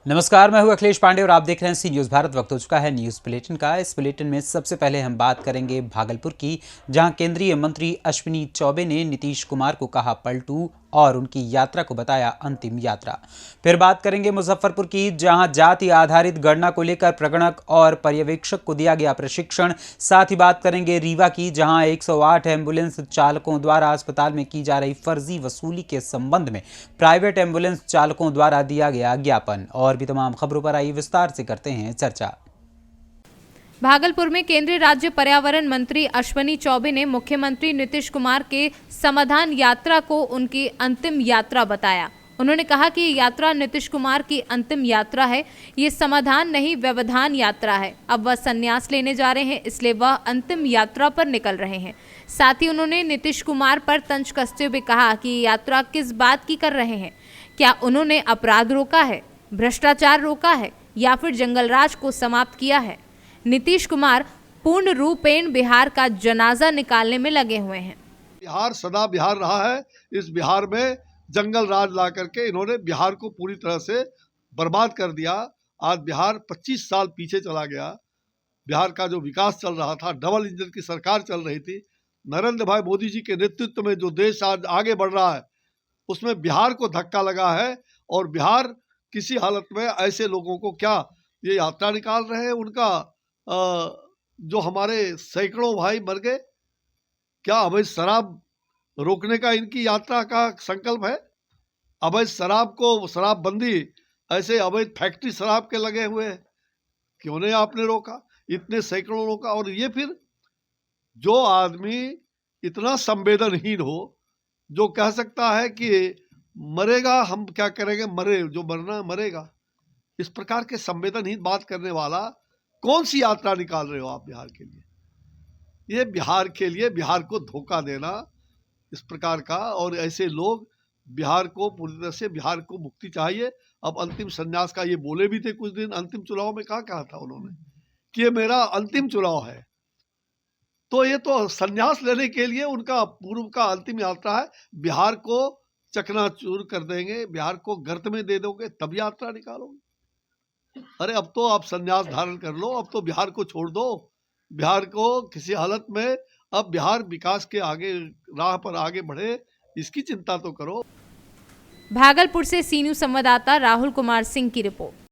नमस्कार, मैं हूं अखिलेश पांडे और आप देख रहे हैं सी न्यूज़ भारत। वक्त हो चुका है न्यूज़ बुलेटिन का। इस बुलेटिन में सबसे पहले हम बात करेंगे भागलपुर की, जहां केंद्रीय मंत्री अश्विनी चौबे ने नीतीश कुमार को कहा पलटू और उनकी यात्रा को बताया अंतिम यात्रा। फिर बात करेंगे मुजफ्फरपुर की, जहां जाति आधारित गणना को लेकर प्रगणक और पर्यवेक्षक को दिया गया प्रशिक्षण। साथ ही बात करेंगे रीवा की, जहां 108 एम्बुलेंस चालकों द्वारा अस्पताल में की जा रही फर्जी वसूली के संबंध में प्राइवेट एम्बुलेंस चालकों द्वारा दिया गया ज्ञापन। और भी तमाम खबरों पर आइए विस्तार से करते हैं चर्चा। भागलपुर में केंद्रीय राज्य पर्यावरण मंत्री अश्विनी चौबे ने मुख्यमंत्री नीतीश कुमार के समाधान यात्रा को उनकी अंतिम यात्रा बताया। उन्होंने कहा कि ये यात्रा नीतीश कुमार की अंतिम यात्रा है, ये समाधान नहीं व्यवधान यात्रा है। अब वह संन्यास लेने जा रहे हैं, इसलिए वह अंतिम यात्रा पर निकल रहे हैं। साथ ही उन्होंने नीतीश कुमार पर तंज कसते हुए कहा कि ये यात्रा किस बात की कर रहे हैं। क्या उन्होंने अपराध रोका है, भ्रष्टाचार रोका है या फिर जंगलराज को समाप्त किया है? नीतीश कुमार पूर्ण रूपेण बिहार का जनाजा निकालने में लगे हुए हैं। बिहार सदा बिहार रहा है। इस बिहार में जंगल राज ला करके इन्होंने बिहार को पूरी तरह से बर्बाद कर दिया। आज बिहार 25 साल पीछे चला गया। बिहार का जो विकास चल रहा था, डबल इंजन की सरकार चल रही थी, नरेंद्र भाई मोदी जी के नेतृत्व में जो देश आज आगे बढ़ रहा है, उसमें बिहार को धक्का लगा है। और बिहार किसी हालत में ऐसे लोगों को क्या ये यात्रा निकाल रहे हैं, उनका जो हमारे सैकड़ों भाई मर गए, क्या अवैध शराब रोकने का इनकी यात्रा का संकल्प है? अवैध शराब को, शराबबंदी, ऐसे अवैध फैक्ट्री शराब के लगे हुए हैं, क्यों नहीं आपने रोका? इतने सैकड़ों रोका। और ये फिर जो आदमी इतना संवेदनहीन हो, जो कह सकता है कि मरेगा, हम क्या करेंगे, मरे जो मरना मरेगा, इस प्रकार के संवेदनहीन बात करने वाला कौन सी यात्रा निकाल रहे हो आप बिहार के लिए? ये बिहार के लिए बिहार को धोखा देना इस प्रकार का। और ऐसे लोग बिहार को पूरी तरह से, बिहार को मुक्ति चाहिए। अब अंतिम संन्यास का ये बोले भी थे कुछ दिन अंतिम चुनाव में, कहा था उन्होंने कि ये मेरा अंतिम चुनाव है। तो ये तो संन्यास लेने के लिए उनका पूर्व का अंतिम यात्रा है। बिहार को चकनाचूर कर देंगे, बिहार को गर्त में दे दोगे, तब यात्रा निकालोगे। अरे अब तो आप संन्यास धारण कर लो, अब तो बिहार को छोड़ दो। बिहार को किसी हालत में, अब बिहार विकास के आगे राह पर आगे बढ़े, इसकी चिंता तो करो। भागलपुर से सी न्यूज़ संवाददाता राहुल कुमार सिंह की रिपोर्ट।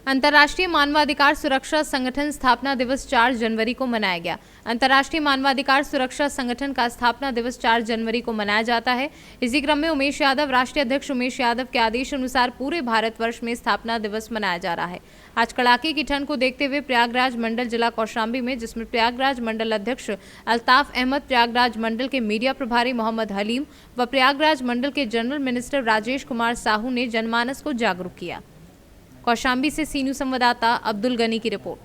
अंतर्राष्ट्रीय मानवाधिकार सुरक्षा संगठन स्थापना दिवस 4 जनवरी को मनाया गया। अंतर्राष्ट्रीय मानवाधिकार सुरक्षा संगठन का स्थापना दिवस 4 जनवरी को मनाया जाता है। इसी क्रम में उमेश यादव, राष्ट्रीय अध्यक्ष उमेश यादव के आदेश अनुसार पूरे भारतवर्ष में स्थापना दिवस मनाया जा रहा है। आज कड़ाके की ठंड को देखते हुए प्रयागराज मंडल जिला कौशाम्बी में, जिसमें प्रयागराज मंडल अध्यक्ष अल्ताफ अहमद, प्रयागराज मंडल के मीडिया प्रभारी मोहम्मद हलीम व प्रयागराज मंडल के जनरल मिनिस्टर राजेश कुमार साहू ने जनमानस को जागरूक किया। कौशाम्बी से सी न्यूज़ संवाददाता अब्दुल गनी की रिपोर्ट।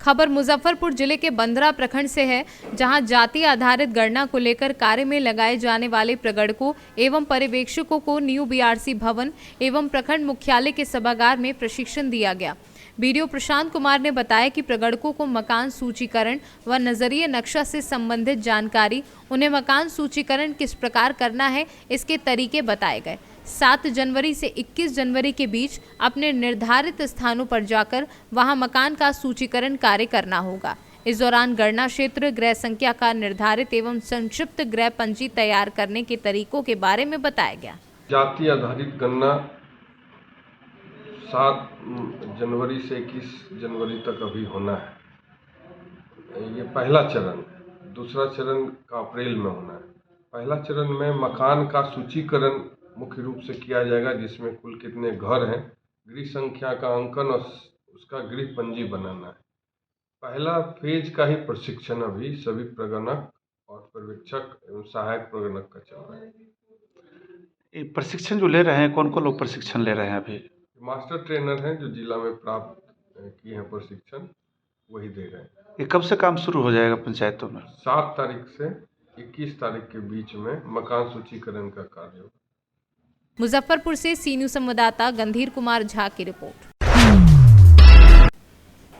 खबर मुजफ्फरपुर जिले के बंदरा प्रखंड से है, जहां जाति आधारित गणना को लेकर कार्य में लगाए जाने वाले प्रगणकों एवं पर्यवेक्षकों को न्यू बीआरसी भवन एवं प्रखंड मुख्यालय के सभागार में प्रशिक्षण दिया गया। बीडीओ प्रशांत कुमार ने बताया कि प्रगणकों को मकान सूचीकरण व नजरिए नक्शा से संबंधित जानकारी, उन्हें मकान सूचीकरण किस प्रकार करना है, इसके तरीके बताए गए। 7 जनवरी से 21 जनवरी के बीच अपने निर्धारित स्थानों पर जाकर वहां मकान का सूचीकरण कार्य करना होगा। इस दौरान गणना क्षेत्र, गृह संख्या का निर्धारित एवं संक्षिप्त गृह पंजी तैयार करने के तरीकों के बारे में बताया गया। जाति आधारित गणना 7 जनवरी से 21 जनवरी तक अभी होना है। ये पहला चरण। दूसरा चरण का अप्रैल में होना है। पहला चरण में मकान का सूचीकरण मुख्य रूप से किया जाएगा, जिसमें कुल कितने घर हैं, गृह संख्या का अंकन और उसका गृह पंजी बनाना है। पहला फेज का ही प्रशिक्षण अभी सभी प्रगणक और पर्यवेक्षक एवं सहायक प्रगणक का चल रहा है। प्रशिक्षण जो ले रहे हैं, कौन कौन लोग प्रशिक्षण ले रहे हैं अभी? मास्टर ट्रेनर हैं जो जिला में प्राप्त किए हैं प्रशिक्षण, वही दे रहे हैं। ये कब से काम शुरू हो जाएगा पंचायतों में? 7 तारीख से 21 तारीख के बीच में मकान सूचीकरण का कार्य होगा। मुजफ्फरपुर से सी न्यूज़ संवाददाता गंधीर कुमार झा की रिपोर्ट।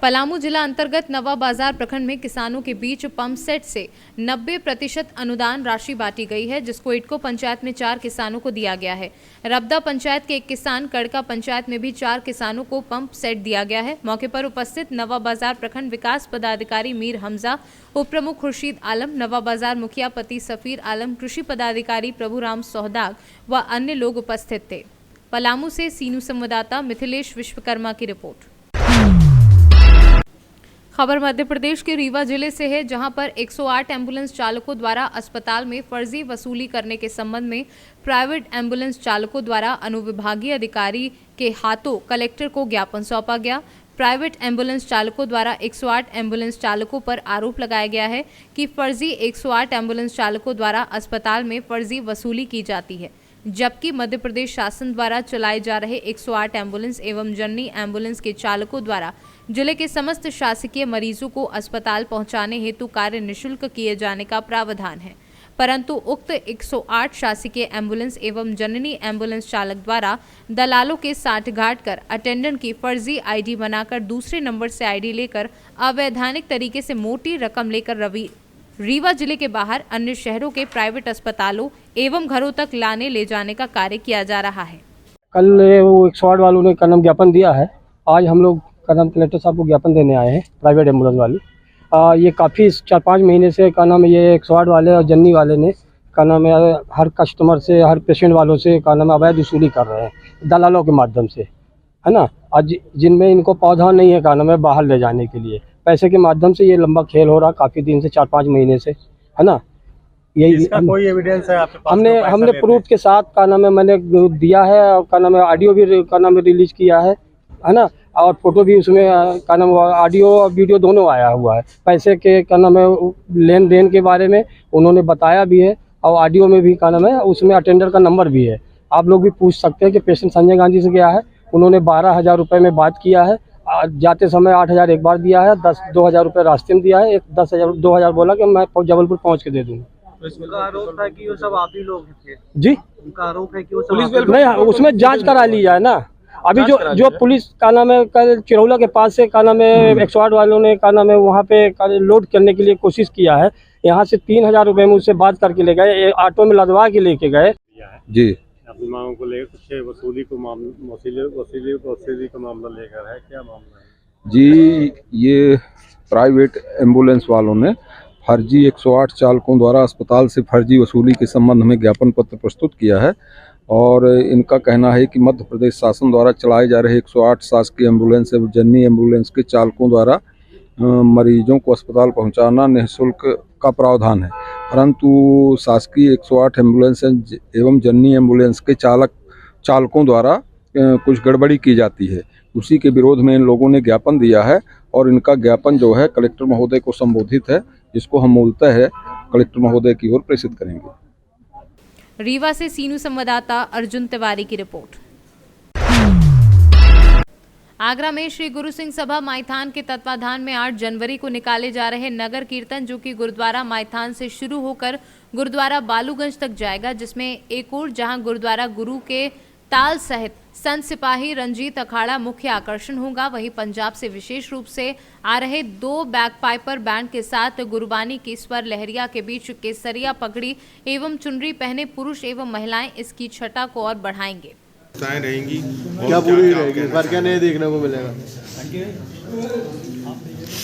पलामू जिला अंतर्गत नवा बाजार प्रखंड में किसानों के बीच पंप सेट से 90% अनुदान राशि बांटी गई है, जिसको इटको पंचायत में 4 किसानों को दिया गया है। रबदा पंचायत के 1 किसान, कड़का पंचायत में भी 4 किसानों को पंप सेट दिया गया है। मौके पर उपस्थित नवा बाजार प्रखंड विकास पदाधिकारी मीर हमजा, उप प्रमुख खुर्शीद आलम, नवा बाजार मुखिया पति सफीर आलम, कृषि पदाधिकारी प्रभुराम सोहदाग व अन्य लोग उपस्थित थे। पलामू से सीनू संवाददाता मिथिलेश विश्वकर्मा की रिपोर्ट। खबर मध्य प्रदेश के रीवा जिले से है, जहां पर 108 एम्बुलेंस चालकों द्वारा अस्पताल में फर्जी वसूली करने के संबंध में प्राइवेट एम्बुलेंस चालकों द्वारा अनुविभागीय अधिकारी के हाथों कलेक्टर को ज्ञापन सौंपा गया। प्राइवेट एम्बुलेंस चालकों द्वारा 108 एम्बुलेंस चालकों पर आरोप लगाया गया है कि फर्जी 108 एम्बुलेंस चालकों द्वारा अस्पताल में फर्जी वसूली की जाती है, जबकि मध्य प्रदेश शासन द्वारा चलाए जा रहे 108 एम्बुलेंस एवं जननी एम्बुलेंस के चालकों द्वारा जिले के समस्त शासकीय मरीजों को अस्पताल पहुंचाने हेतु कार्य निःशुल्क किए जाने का प्रावधान है, परंतु उक्त 108 शासकीय एम्बुलेंस एवं जननी एम्बुलेंस चालक द्वारा दलालों के साठगांठ कर अटेंडेंट की फर्जी आईडी बनाकर दूसरे नंबर से आईडी लेकर अवैधानिक तरीके से मोटी रकम लेकर रीवा जिले के बाहर अन्य शहरों के प्राइवेट अस्पतालों एवं घरों तक लाने ले जाने का कार्य किया जा रहा है। कल वो 108 वालों ने कलम ज्ञापन दिया है। आज हम लोग कलम कलेक्टर साहब को ज्ञापन देने आए हैं प्राइवेट एम्बुलेंस वाली। ये काफ़ी 4-5 महीने से का नाम ये 108 वाले और जन्नी वाले ने का नाम है हर कस्टमर से, हर पेशेंट वालों से का नाम अवैध वसूली कर रहे हैं दलालों के माध्यम से, है ना। आज जिनमें इनको पौधा नहीं है का नाम है बाहर ले जाने के लिए पैसे के माध्यम से ये लंबा खेल हो रहा काफ़ी दिन से, 4-5 महीने से, है ना। यही कोई एविडेंस है आपके पास? हमने प्रूफ के साथ का नाम है मैंने दिया है और का नाम है ऑडियो भी का नाम रिलीज किया है ना, और फोटो भी उसमें का नाम ऑडियो और वीडियो दोनों आया हुआ है। पैसे के का नाम है लेन देन के बारे में उन्होंने बताया भी है और ऑडियो में भी का नाम है उसमें अटेंडर का नंबर भी है। आप लोग भी पूछ सकते हैं कि पेशेंट संजय गांधी से गया है, उन्होंने 12,000 रुपये में बात किया है, जाते समय 8,000 एक बार दिया है, 2,000 रुपये रास्ते में दिया है, 2,000 बोला कि मैं जबलपुर पहुँच के दे दूँगा। उनका आरोप है कि वो सब आप ही लोग थे जी, उनका आरोप है कि वो सब नहीं, उसमें जांच करा ली जाए ना। अभी जो पुलिस का नाम है कल चिरौला के पास से का नाम है 108 वालों ने का नाम है वहाँ पे लोड करने के लिए कोशिश किया है। यहाँ से 3,000 रुपये में उससे बात करके ले गए, ऑटो में लदवा के लेके गए। जी, अपनी मांगों को लेकर कुछ वसूली का मामला लेकर है, क्या मामला है? जी, ये प्राइवेट एम्बुलेंस वालों ने फर्जी 108 चालकों द्वारा अस्पताल से फर्जी वसूली के संबंध में ज्ञापन पत्र प्रस्तुत किया है और इनका कहना है कि मध्य प्रदेश शासन द्वारा चलाए जा रहे 108 शासकीय एम्बुलेंस एवं जननी एम्बुलेंस के चालकों द्वारा मरीजों को अस्पताल पहुंचाना निःशुल्क का प्रावधान है, परंतु शासकीय 108 एम्बुलेंस एवं जननी एम्बुलेंस के चालकों द्वारा कुछ गड़बड़ी की जाती है। उसी के विरोध में इन लोगों ने ज्ञापन दिया है और इनका ज्ञापन जो है कलेक्टर महोदय को संबोधित है, जिसको हम मूलतः है कलेक्टर महोदय की ओर प्रेषित करेंगे। रीवा से सीनू संवाददाता अर्जुन तिवारी की रिपोर्ट। आगरा में श्री गुरु सिंह सभा माइथान के तत्वाधान में 8 जनवरी को निकाले जा रहे नगर कीर्तन, जो कि गुरुद्वारा माइथान से शुरू होकर गुरुद्वारा बालूगंज तक जाएगा, जिसमें एक ओर जहां गुरुद्वारा गुरु के ताल सहित संत सिपाही रंजीत अखाड़ा मुख्य आकर्षण होगा, वहीं पंजाब से विशेष रूप से आ रहे 2 बैकपाइपर बैंड के साथ गुरबानी की स्वर लहरिया के बीच केसरिया पगड़ी एवं चुनरी पहने पुरुष एवं महिलाएं इसकी छटा को और बढ़ाएंगे। रहेंगी क्या पूरी रहेगी, पर क्या नहीं देखने को मिलेगा।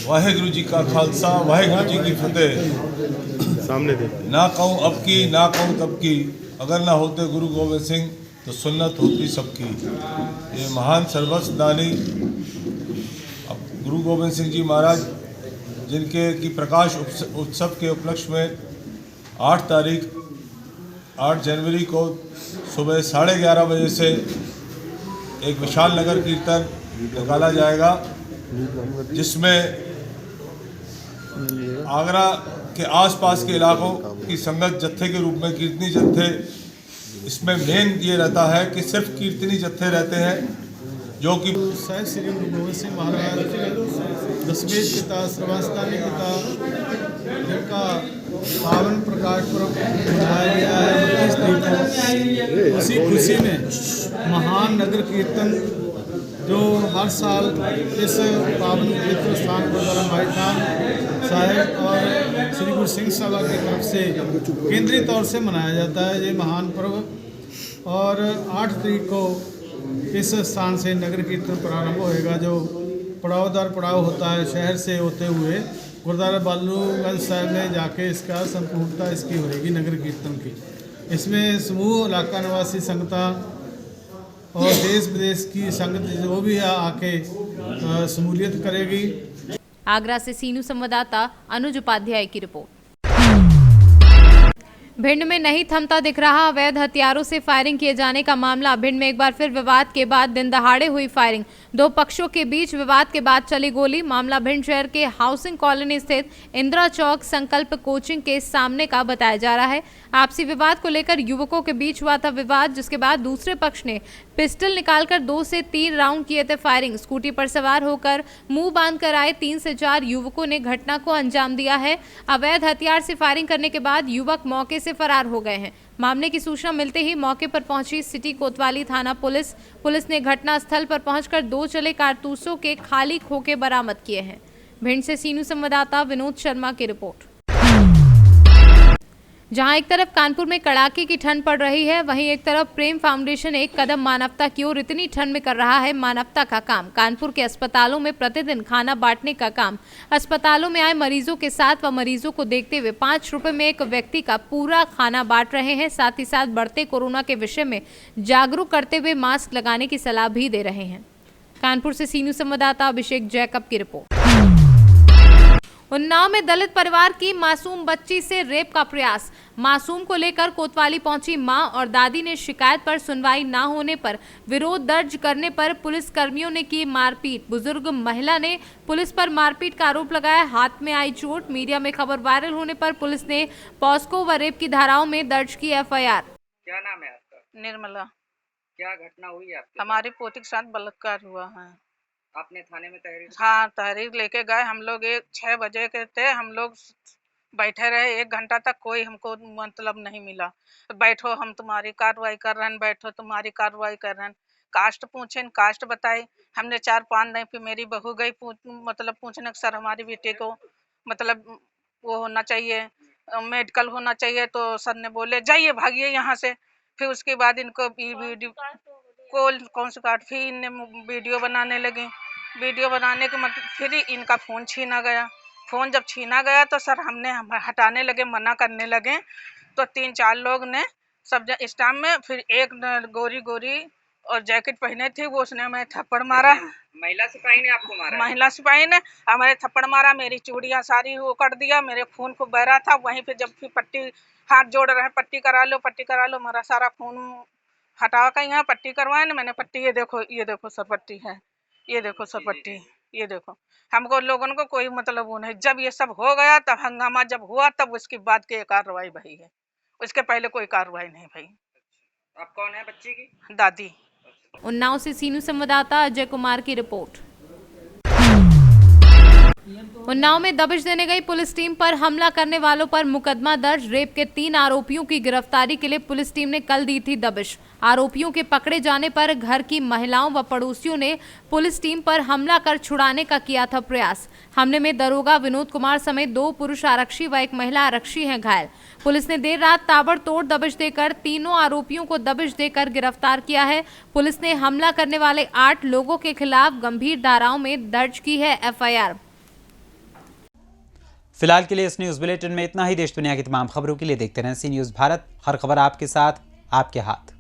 वाहेगुरु जी का खालसा, वाहेगुरु जी की फतेह। सामने देखते ना कहूँ अब की, ना कहूँ तब की, अगर ना होते गुरु गोविंद सिंह तो सुन्नत होती सबकी। ये महान सर्वस्व दानी अब गुरु गोविंद सिंह जी महाराज, जिनके की प्रकाश उत्सव के उपलक्ष्य में 8 जनवरी को सुबह 11:30 बजे से एक विशाल नगर कीर्तन निकाला जाएगा, जिसमें आगरा के आसपास के इलाकों की संगत जत्थे के रूप में कीर्तनी जत्थे, इसमें मेन ये रहता है कि सिर्फ कीर्तनी जत्थे रहते हैं, जो कि श्री गुरु गोविंद सिंह महाराज 10वें पिता सर्वस्तानी पिता, जिनका पावन प्रकाश पर्व मनाया गया है 29 तारीख को। उसी खुशी में महान नगर कीर्तन जो हर साल इस पावन पवित्र स्थान गुरुद्वारा भाई धाम साहिब और श्री गुरु सिंह सभा की तरफ से केंद्रीय तौर से मनाया जाता है ये महान पर्व। और 8 तरीक को इस स्थान से नगर कीर्तन प्रारंभ होएगा, जो पड़ाव दर पड़ाव होता है शहर से होते हुए गुरुद्वारा बालूगंज साहिब में जाके इसका संपूर्णता इसकी होएगी नगर कीर्तन की। इसमें समूह इलाका निवासी संगतां और देश विदेश की संगत जो भी आके शमूलियत करेगी। आगरा से सीनू संवाददाता अनुज उपाध्याय की रिपोर्ट। भिंड में नहीं थमता दिख रहा अवैध हथियारों से फायरिंग किए जाने का मामला। भिंड में एक बार फिर विवाद के बाद दिन दहाड़े हुई फायरिंग, 2 पक्षों के बीच विवाद के बाद चली गोली। मामला भिंड शहर के हाउसिंग कॉलोनी स्थित इंदिरा चौक संकल्प कोचिंग के सामने का बताया जा रहा है। आपसी विवाद को लेकर युवकों के बीच हुआ था विवाद, जिसके बाद दूसरे पक्ष ने पिस्टल निकालकर 2 से 3 राउंड किए थे फायरिंग। स्कूटी पर सवार होकर मुंह बांधकर आए 3 से 4 युवकों ने घटना को अंजाम दिया है। अवैध हथियार से फायरिंग करने के बाद युवक मौके से फरार हो गए हैं। मामले की सूचना मिलते ही मौके पर पहुंची सिटी कोतवाली थाना पुलिस ने घटनास्थल पर पहुंचकर 2 चले कारतूसों के खाली खोखे बरामद किए हैं। भिंड से सीनू संवाददाता विनोद शर्मा की रिपोर्ट। जहां एक तरफ कानपुर में कड़ाके की ठंड पड़ रही है, वहीं एक तरफ प्रेम फाउंडेशन एक कदम मानवता की ओर इतनी ठंड में कर रहा है मानवता का काम। कानपुर के अस्पतालों में प्रतिदिन खाना बांटने का काम। अस्पतालों में आए मरीजों के साथ व मरीजों को देखते हुए 5 रुपए में एक व्यक्ति का पूरा खाना बांट रहे हैं। साथ ही साथ बढ़ते कोरोना के विषय में जागरूक करते हुए मास्क लगाने की सलाह भी दे रहे हैं। कानपुर से सीनू संवाददाता अभिषेक जैकब की रिपोर्ट। उन्नाव में दलित परिवार की मासूम बच्ची से रेप का प्रयास। मासूम को लेकर कोतवाली पहुंची मां और दादी ने शिकायत पर सुनवाई न होने पर विरोध दर्ज करने पर पुलिस कर्मियों ने की मारपीट। बुजुर्ग महिला ने पुलिस पर मारपीट का आरोप लगाया, हाथ में आई चोट। मीडिया में खबर वायरल होने पर पुलिस ने पॉस्को व रेप की धाराओं में दर्ज की FIR। क्या नाम है आपका? निर्मला। क्या घटना हुई है आपके? हमारी पोती के साथ बलात्कार हुआ है। आपने थाने में तहरीर? हाँ, तहरीर लेके गए हम लोग। 6 बजे के थे, हम लोग बैठे रहे 1 घंटा तक, कोई हमको मतलब नहीं मिला। बैठो हम तुम्हारी कार्रवाई कर रहे हैं, बैठो तुम्हारी कार्रवाई कर रहे हैं। कास्ट पूछे, कास्ट बताई हमने 4-5 नहीं, फिर मेरी बहू गई मतलब पूछने सर हमारी बेटे को मतलब वो होना चाहिए, मेडिकल होना चाहिए। तो सर ने बोले जाइए भागिए यहाँ से। फिर उसके बाद इनको वीडियो कौन सा कार्ड, फिर इनने वीडियो बनाने लगे। वीडियो बनाने के मतलब फिर इनका फ़ोन छीना गया। फ़ोन जब छीना गया तो सर हमने हटाने लगे, मना करने लगे। तो 3-4 लोग ने सब स्टाफ में, फिर एक गोरी और जैकेट पहने थी, वो उसने हमें थप्पड़ मारा। महिला सिपाही ने आपको मारा? महिला सिपाही ने हमारे थप्पड़ मारा, मेरी चूड़ियाँ सारी वो कर दिया, मेरे खून को बह रहा था। वहीं पे जब फिर पट्टी हाथ जोड़ रहे, पट्टी करा लो, मेरा सारा खून हटावा का यहाँ पट्टी करवाए ना मैंने। पट्टी ये देखो सर पट्टी है, ये देखो सर पट्टी, ये देखो। हमको लोगों को कोई मतलब वो नहीं। जब ये सब हो गया, तब हंगामा जब हुआ, तब उसके बाद की कार्रवाई भई है, उसके पहले कोई कार्रवाई नहीं भई। आप कौन है बच्ची की? दादी। उन्नाव से सीनू संवाददाता अजय कुमार की रिपोर्ट। उन्नाव में दबिश देने गई पुलिस टीम पर हमला करने वालों पर मुकदमा दर्ज। रेप के 3 आरोपियों की गिरफ्तारी के लिए पुलिस टीम ने कल दी थी दबिश। आरोपियों के पकड़े जाने पर घर की महिलाओं व पड़ोसियों ने पुलिस टीम पर हमला कर छुड़ाने का किया था प्रयास। हमले में दरोगा विनोद कुमार समेत 2 पुरुष आरक्षी व एक महिला आरक्षी हैं घायल। पुलिस ने देर रात ताबड़तोड़ दबिश देकर तीनों आरोपियों को दबिश देकर गिरफ्तार किया है। पुलिस ने हमला करने वाले 8 लोगों के खिलाफ गंभीर धाराओं में दर्ज की है FIR। फिलहाल के लिए इस न्यूज़ बुलेटिन में इतना ही। देश दुनिया की तमाम खबरों के लिए देखते रहें सी न्यूज़ भारत। हर खबर आपके साथ, आपके हाथ।